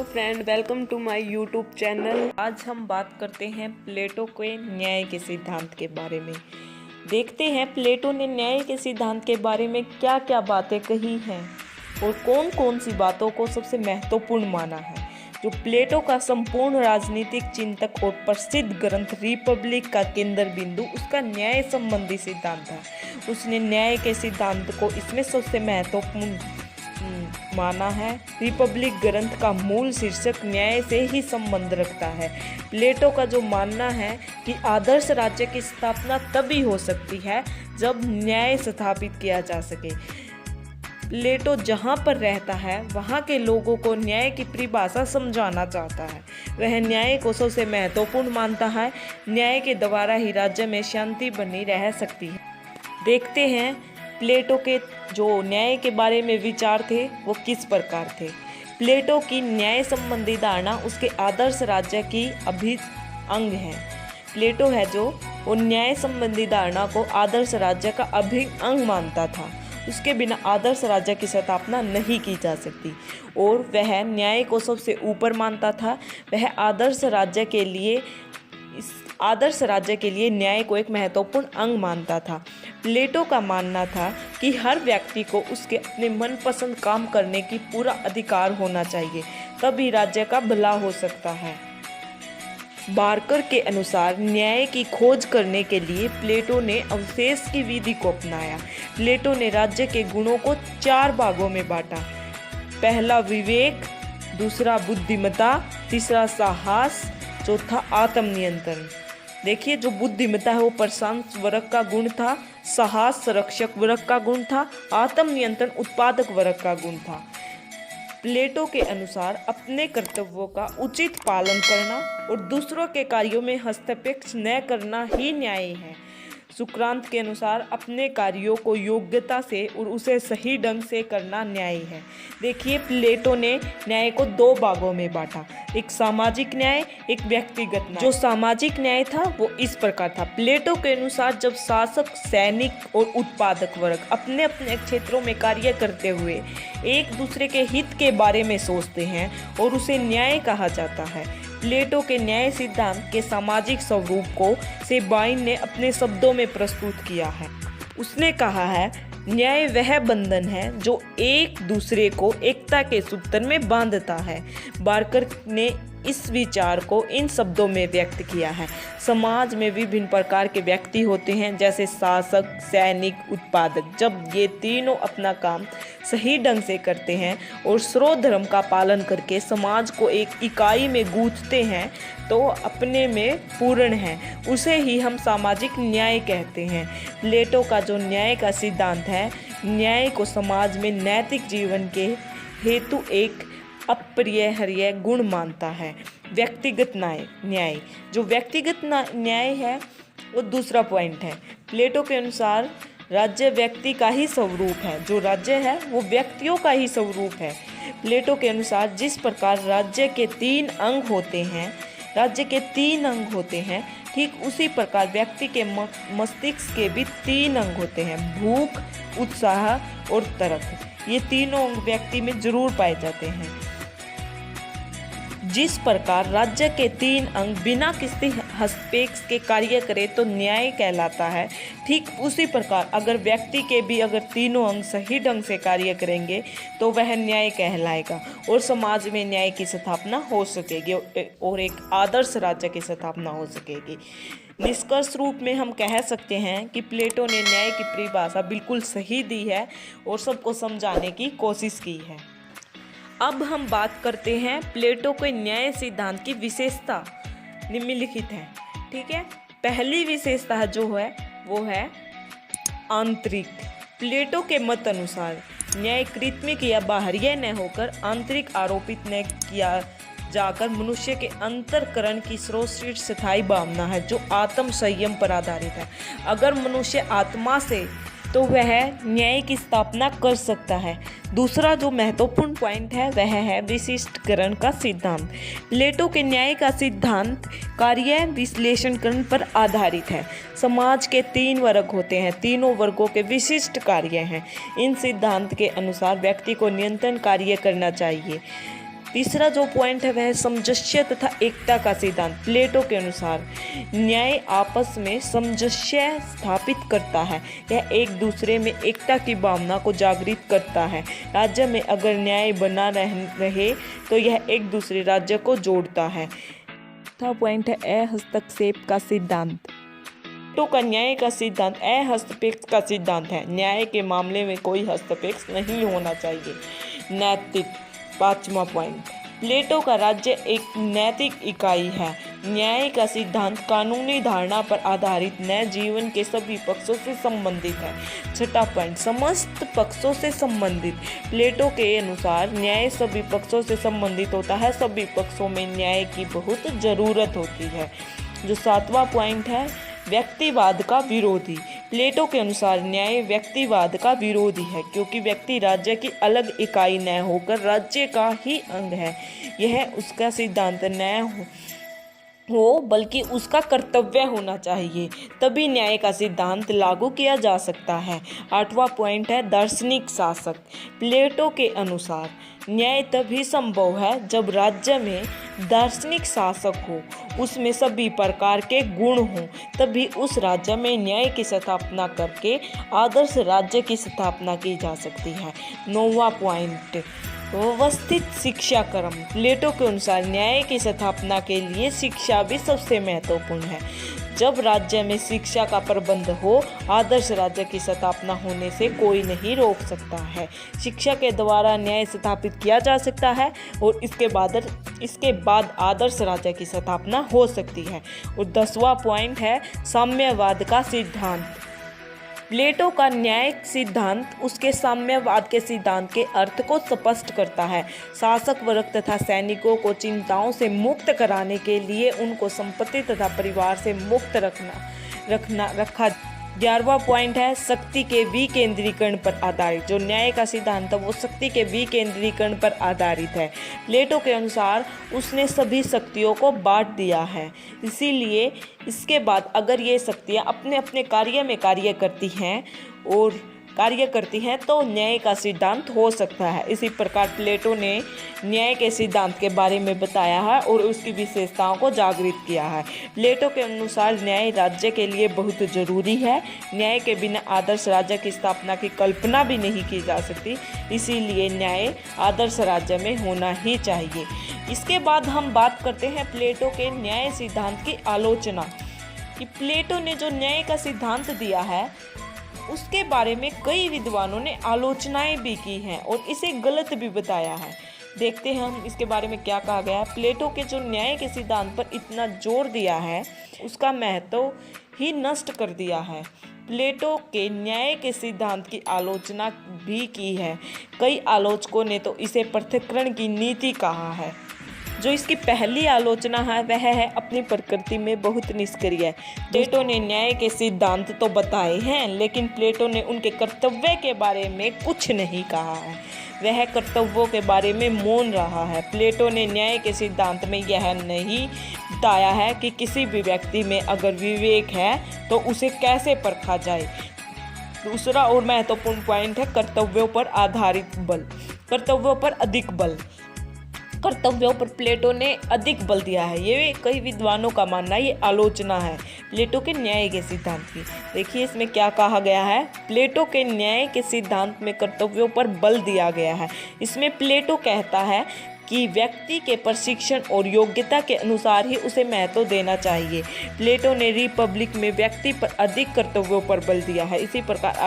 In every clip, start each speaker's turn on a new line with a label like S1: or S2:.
S1: Friend, welcome to my YouTube channel.
S2: आज हम बात करते हैं प्लेटो के न्याय के सिद्धांत के बारे में। देखते हैं प्लेटो ने न्याय के सिद्धांत के बारे में क्या क्या बातें कही हैं और कौन कौन सी बातों को सबसे महत्वपूर्ण माना है। जो प्लेटो का संपूर्ण राजनीतिक चिंतक और प्रसिद्ध ग्रंथ रिपब्लिक का केंद्र बिंदु उसका न्याय संबंधी सिद्धांत था। उसने न्याय के सिद्धांत को इसमें सबसे महत्वपूर्ण माना है। रिपब्लिक ग्रंथ का मूल शीर्षक न्याय से ही संबंध रखता है। प्लेटो का जो मानना है कि आदर्श राज्य की स्थापना तभी हो सकती है जब न्याय स्थापित किया जा सके। प्लेटो जहाँ पर रहता है वहाँ के लोगों को न्याय की परिभाषा समझाना चाहता है। वह न्याय को सबसे महत्वपूर्ण मानता है। न्याय के द्वारा ही राज्य में शांति बनी रह सकती है। देखते हैं प्लेटो के जो न्याय के बारे में विचार थे वो किस प्रकार थे। प्लेटो की न्याय संबंधी धारणा उसके आदर्श राज्य की अभिन्न है। प्लेटो है जो वो न्याय संबंधी धारणा को आदर्श राज्य का अभिन्न अंग मानता था। उसके बिना आदर्श राज्य की स्थापना नहीं की जा सकती और वह न्याय को सबसे ऊपर मानता था। वह आदर्श राज्य के लिए न्याय को एक महत्वपूर्ण अंग मानता था। प्लेटो का मानना था कि हर व्यक्ति को उसके अपने मनपसंद काम करने की पूरा अधिकार होना चाहिए, तभी राज्य का भला हो सकता है। बार्कर के अनुसार न्याय की खोज करने के लिए प्लेटो ने अवशेष की विधि को अपनाया। प्लेटो ने राज्य के गुणों को 4 भागों में बांटा। पहला विवेक, दूसरा बुद्धिमत्ता, तीसरा साहस, चौथा आत्मनियंत्रण। देखिए, जो बुद्धिमत्ता है वो प्रशांत वर्ग का गुण था, साहस संरक्षक वर्ग का गुण था, आत्मनियंत्रण उत्पादक वर्ग का गुण था। प्लेटो के अनुसार अपने कर्तव्यों का उचित पालन करना और दूसरों के कार्यों में हस्तक्षेप न करना ही न्याय है। सुक्रांत के अनुसार अपने कार्यों को योग्यता से और उसे सही ढंग से करना न्याय है। देखिए, प्लेटो ने न्याय को 2 भागों में बांटा, एक सामाजिक न्याय, एक व्यक्तिगत न्याय। जो सामाजिक न्याय था वो इस प्रकार था। प्लेटो के अनुसार जब शासक, सैनिक और उत्पादक वर्ग अपने अपने क्षेत्रों में कार्य करते हुए एक दूसरे के हित के बारे में सोचते हैं और उसे न्याय कहा जाता है। प्लेटो के न्याय सिद्धांत के सामाजिक स्वरूप को सेबाइन ने अपने शब्दों में प्रस्तुत किया है। उसने कहा है, न्याय वह बंधन है जो एक दूसरे को एकता के सूत्र में बांधता है। बार्कर ने इस विचार को इन शब्दों में व्यक्त किया है। समाज में विभिन्न प्रकार के व्यक्ति होते हैं, जैसे शासक, सैनिक, उत्पादक। जब ये तीनों अपना काम सही ढंग से करते हैं और स्रोत धर्म का पालन करके समाज को एक इकाई में गूंथते हैं तो अपने में पूर्ण है, उसे ही हम सामाजिक न्याय कहते हैं। प्लेटो का जो न्याय का सिद्धांत है, न्याय को समाज में नैतिक जीवन के हेतु एक अपरिहार्य गुण मानता है। व्यक्तिगत न्याय, जो व्यक्तिगत न्याय है वो दूसरा पॉइंट है। प्लेटो के अनुसार राज्य व्यक्ति का ही स्वरूप है। जो राज्य है वो व्यक्तियों का ही स्वरूप है। प्लेटो के अनुसार जिस प्रकार राज्य के 3 अंग होते हैं, ठीक उसी प्रकार व्यक्ति के मस्तिष्क के भी 3 अंग होते हैं, भूख, उत्साह और तर्क। ये तीनों अंग व्यक्ति में जरूर पाए जाते हैं। जिस प्रकार राज्य के 3 अंग बिना किसी हस्तक्षेप के कार्य करे तो न्याय कहलाता है, ठीक उसी प्रकार अगर व्यक्ति के भी अगर तीनों अंग सही ढंग से कार्य करेंगे तो वह न्याय कहलाएगा और समाज में न्याय की स्थापना हो सकेगी और एक आदर्श राज्य की स्थापना हो सकेगी। निष्कर्ष रूप में हम कह सकते हैं कि प्लेटो ने न्याय की परिभाषा बिल्कुल सही दी है और सबको समझाने की कोशिश की है। अब हम बात करते हैं प्लेटो के न्याय सिद्धांत की विशेषता निम्नलिखित है। ठीक है, पहली विशेषता जो है वो है आंतरिक। प्लेटो के मत अनुसार न्याय कृत्रिम या बाहरी न होकर आंतरिक आरोपित न किया जाकर मनुष्य के अंतःकरण की सर्वश्रेष्ठ स्थायी भावना है, जो आत्म संयम पर आधारित है। अगर मनुष्य आत्मा से तो वह न्याय की स्थापना कर सकता है। दूसरा जो महत्वपूर्ण पॉइंट है वह है विशिष्टकरण का सिद्धांत। प्लेटो के न्याय का सिद्धांत कार्य विश्लेषणकरण पर आधारित है। समाज के 3 वर्ग होते हैं, तीनों वर्गों के विशिष्ट कार्य हैं। इन सिद्धांत के अनुसार व्यक्ति को नियंत्रण कार्य करना चाहिए। तीसरा जो पॉइंट है वह है सामंजस्य तथा एकता का सिद्धांत। प्लेटो के अनुसार न्याय आपस में सामंजस्य स्थापित करता है। यह एक दूसरे में एकता की भावना को जागृत करता है। राज्य में अगर न्याय बना रहे तो यह एक दूसरे राज्य को जोड़ता है। चौथा पॉइंट है हस्तक्षेप का सिद्धांत। प्लेटो का न्याय का सिद्धांत हस्तक्षेप का सिद्धांत है। न्याय के मामले में कोई हस्तक्षेप नहीं होना चाहिए। नैतिक, पांचवा पॉइंट, प्लेटो का राज्य एक नैतिक इकाई है। न्याय का सिद्धांत कानूनी धारणा पर आधारित नए जीवन के सभी पक्षों से संबंधित है। छठा पॉइंट, समस्त पक्षों से संबंधित। प्लेटो के अनुसार न्याय सभी पक्षों से संबंधित होता है। सभी पक्षों में न्याय की बहुत जरूरत होती है। जो सातवां पॉइंट है, व्यक्तिवाद का विरोधी। प्लेटो के अनुसार न्याय व्यक्तिवाद का विरोधी है, क्योंकि व्यक्ति राज्य की अलग इकाई न होकर राज्य का ही अंग है। यह उसका सिद्धांत न हो बल्कि उसका कर्तव्य होना चाहिए, तभी न्याय का सिद्धांत लागू किया जा सकता है। आठवां पॉइंट है दार्शनिक शासक। प्लेटो के अनुसार न्याय तभी संभव है जब राज्य में दार्शनिक शासक हो, उसमें सभी प्रकार के गुण हों, तभी उस राज्य में न्याय की स्थापना करके आदर्श राज्य की स्थापना की जा सकती है। नौवां पॉइंट, व्यवस्थित शिक्षा क्रम। प्लेटो के अनुसार न्याय की स्थापना के लिए शिक्षा भी सबसे महत्वपूर्ण है। जब राज्य में शिक्षा का प्रबंध हो, आदर्श राज्य की स्थापना होने से कोई नहीं रोक सकता है। शिक्षा के द्वारा न्याय स्थापित किया जा सकता है और इसके बाद आदर्श राज्य की स्थापना हो सकती है। और 10वां पॉइंट है साम्यवाद का सिद्धांत। प्लेटो का न्याय सिद्धांत उसके साम्यवाद के सिद्धांत के अर्थ को स्पष्ट करता है। शासक वर्ग तथा सैनिकों को चिंताओं से मुक्त कराने के लिए उनको संपत्ति तथा परिवार से मुक्त रखा। 11वां पॉइंट है शक्ति के विकेंद्रीकरण पर आधारित। जो न्याय का सिद्धांत है वो शक्ति के विकेंद्रीकरण पर आधारित है। प्लेटो के अनुसार उसने सभी शक्तियों को बांट दिया है, इसीलिए इसके बाद अगर ये शक्तियाँ अपने अपने कार्य में कार्य करती हैं तो न्याय का सिद्धांत हो सकता है। इसी प्रकार प्लेटो ने न्याय के सिद्धांत के बारे में बताया है और उसकी विशेषताओं को जागृत किया है। प्लेटो के अनुसार न्याय राज्य के लिए बहुत जरूरी है। न्याय के बिना आदर्श राज्य की स्थापना की कल्पना भी नहीं की जा सकती, इसीलिए न्याय आदर्श राज्य में होना ही चाहिए। इसके बाद हम बात करते हैं प्लेटो के न्याय सिद्धांत की आलोचना। कि प्लेटो ने जो न्याय का सिद्धांत दिया है उसके बारे में कई विद्वानों ने आलोचनाएं भी की हैं और इसे गलत भी बताया है। देखते हैं हम इसके बारे में क्या कहा गया है। प्लेटो के जो न्याय के सिद्धांत पर इतना जोर दिया है उसका महत्व ही नष्ट कर दिया है। प्लेटो के न्याय के सिद्धांत की आलोचना भी की है। कई आलोचकों ने तो इसे पृथक्करण की नीति कहा है। जो इसकी पहली आलोचना है वह है अपनी प्रकृति में बहुत निष्क्रिय। प्लेटो ने न्याय के सिद्धांत तो बताए हैं, लेकिन प्लेटो ने उनके कर्तव्य के बारे में कुछ नहीं कहा है। वह कर्तव्यों के बारे में मौन रहा है। प्लेटो ने न्याय के सिद्धांत में यह नहीं बताया है कि किसी भी व्यक्ति में अगर विवेक है तो उसे कैसे परखा जाए। दूसरा और महत्वपूर्ण पॉइंट है कर्तव्यों पर आधारित बल। कर्तव्यों पर अधिक बल। कर्तव्यों पर प्लेटो ने अधिक बल दिया है। ये कई विद्वानों का मानना है। ये आलोचना है प्लेटो के न्याय के सिद्धांत की। देखिए इसमें क्या कहा गया है। प्लेटो के न्याय के सिद्धांत में कर्तव्यों पर बल दिया गया है। इसमें प्लेटो कहता है कि व्यक्ति के प्रशिक्षण और योग्यता के अनुसार ही उसे महत्व देना चाहिए। प्लेटो ने रिपब्लिक में व्यक्ति पर अधिक कर्तव्यों पर बल दिया है। इसी प्रकार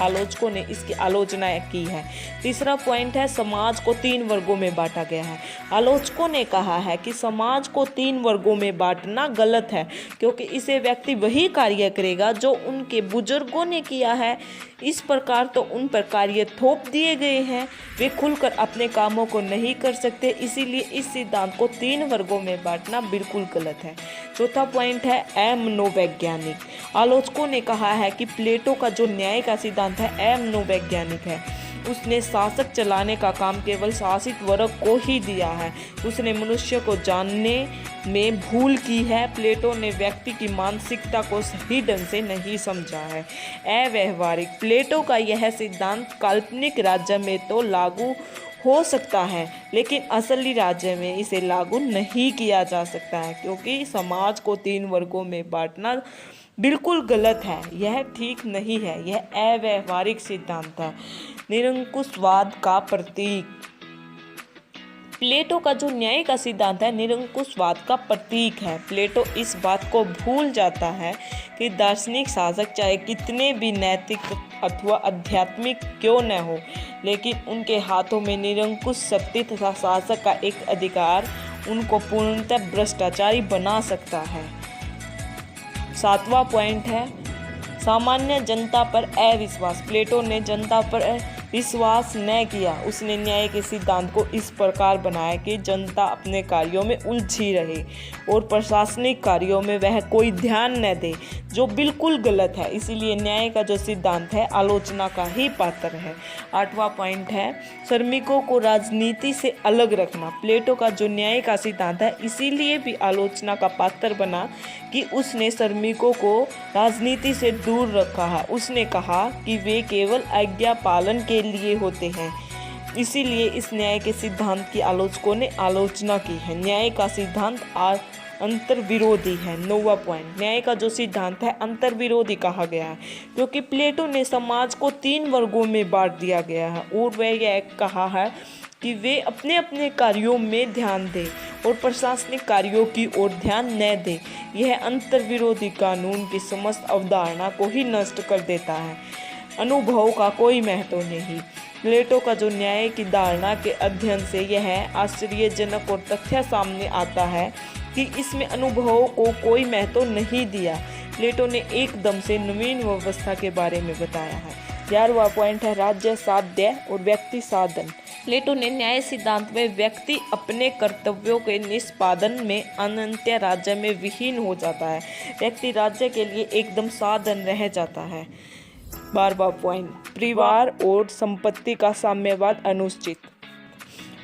S2: आलोचकों ने इसकी आलोचना की है। तीसरा पॉइंट है समाज को 3 वर्गों में बांटा गया है। आलोचकों ने कहा है कि समाज को 3 वर्गों में बांटना गलत है, क्योंकि इसे व्यक्ति वही कार्य करेगा जो उनके बुजुर्गों ने किया है। इस प्रकार तो उन पर कार्य थोप दिए गए हैं, वे खुलकर अपने कामों को नहीं कर सकते। इसीलिए इस सिद्धांत को 3 वर्गों में बांटना बिल्कुल गलत है। चौथा पॉइंट है मनोवैज्ञानिक। आलोचकों ने कहा है कि प्लेटो का जो न्याय का सिद्धांत है मनोवैज्ञानिक है। उसने शासक चलाने का काम केवल शासित वर्ग को ही दिया है। उसने मनुष्य को जानने में भूल की है। प्लेटो ने व्यक्ति की मानसिकता को सही ढंग से नहीं समझा है। अव्यावहारिक। प्लेटो का यह सिद्धांत काल्पनिक राज्य में तो लागू हो सकता है, लेकिन असली राज्य में इसे लागू नहीं किया जा सकता है, क्योंकि समाज को 3 वर्गों में बांटना बिल्कुल गलत है। यह ठीक नहीं है। यह अव्यावहारिक सिद्धांत है, निरंकुशवाद का प्रतीक। प्लेटो का जो न्याय का सिद्धांत है निरंकुशवाद का प्रतीक है। प्लेटो इस बात को भूल जाता है कि दार्शनिक शासक चाहे कितने भी नैतिक अथवा आध्यात्मिक क्यों न हो, लेकिन उनके हाथों में निरंकुश शक्ति तथा शासक का एक अधिकार उनको पूर्णतः भ्रष्टाचारी बना सकता है। 7वां पॉइंट है सामान्य जनता पर अविश्वास। प्लेटो ने जनता पर विश्वास न किया। उसने न्याय के सिद्धांत को इस प्रकार बनाया कि जनता अपने कार्यों में उलझी रहे और प्रशासनिक कार्यों में वह कोई ध्यान न दे, जो बिल्कुल गलत है। इसीलिए न्याय का जो सिद्धांत है आलोचना का ही पात्र है। 8वां पॉइंट है श्रमिकों को राजनीति से अलग रखना। प्लेटो का जो न्याय का सिद्धांत है इसीलिए भी आलोचना का पात्र बना कि उसने श्रमिकों को राजनीति से दूर रखा है। उसने कहा कि वे केवल आज्ञा पालन के लिए होते हैं। इसीलिए इस न्याय के सिद्धांत की आलोचकों ने आलोचना की है। न्याय का सिद्धांत अंतर्विरोधी है। 9वां पॉइंट न्याय का जो सिद्धांत है अंतर्विरोधी कहा गया है, क्योंकि प्लेटो ने समाज को 3 वर्गों में बांट दिया गया है और वह यह कहा है कि वे अपने अपने कार्यों में ध्यान दें और प्रशासनिक कार्यों की ओर ध्यान न दें। यह अंतर्विरोधी कानून की समस्त अवधारणा को ही नष्ट कर देता है। अनुभव का कोई महत्व नहीं। प्लेटो का जो न्याय की धारणा के अध्ययन से यह आश्चर्यजनक और तथ्य सामने आता है कि इसमें अनुभवों को कोई महत्व नहीं दिया। प्लेटो ने एकदम से नवीन व्यवस्था के बारे में बताया है। 11वां पॉइंट है राज्य साध्य और व्यक्ति साधन। प्लेटो ने न्याय सिद्धांत में व्यक्ति अपने कर्तव्यों के निष्पादन में अनंत राज्य में विहीन हो जाता है। व्यक्ति राज्य के लिए एकदम साधन रह जाता है। 12वां पॉइंट परिवार और संपत्ति का साम्यवाद अनुचित।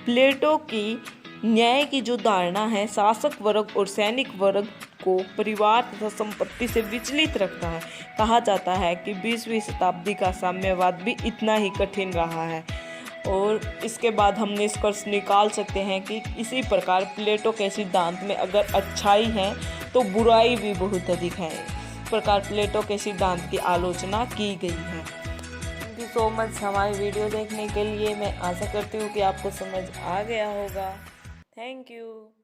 S2: प्लेटो की न्याय की जो धारणा है शासक वर्ग और सैनिक वर्ग को परिवार तथा संपत्ति से विचलित रखता है। कहा जाता है कि 20वीं शताब्दी का साम्यवाद भी इतना ही कठिन रहा है और इसके बाद हम निष्कर्ष निकाल सकते हैं कि इसी प्रकार प्लेटो के सिद्धांत में अगर अच्छाई है तो बुराई भी बहुत अधिक है। इस प्रकार प्लेटो के सिद्धांत की आलोचना की गई है। थैंक यू सो मच हमारी वीडियो देखने के लिए। मैं आशा करती हूँ कि आपको समझ आ गया होगा। Thank you.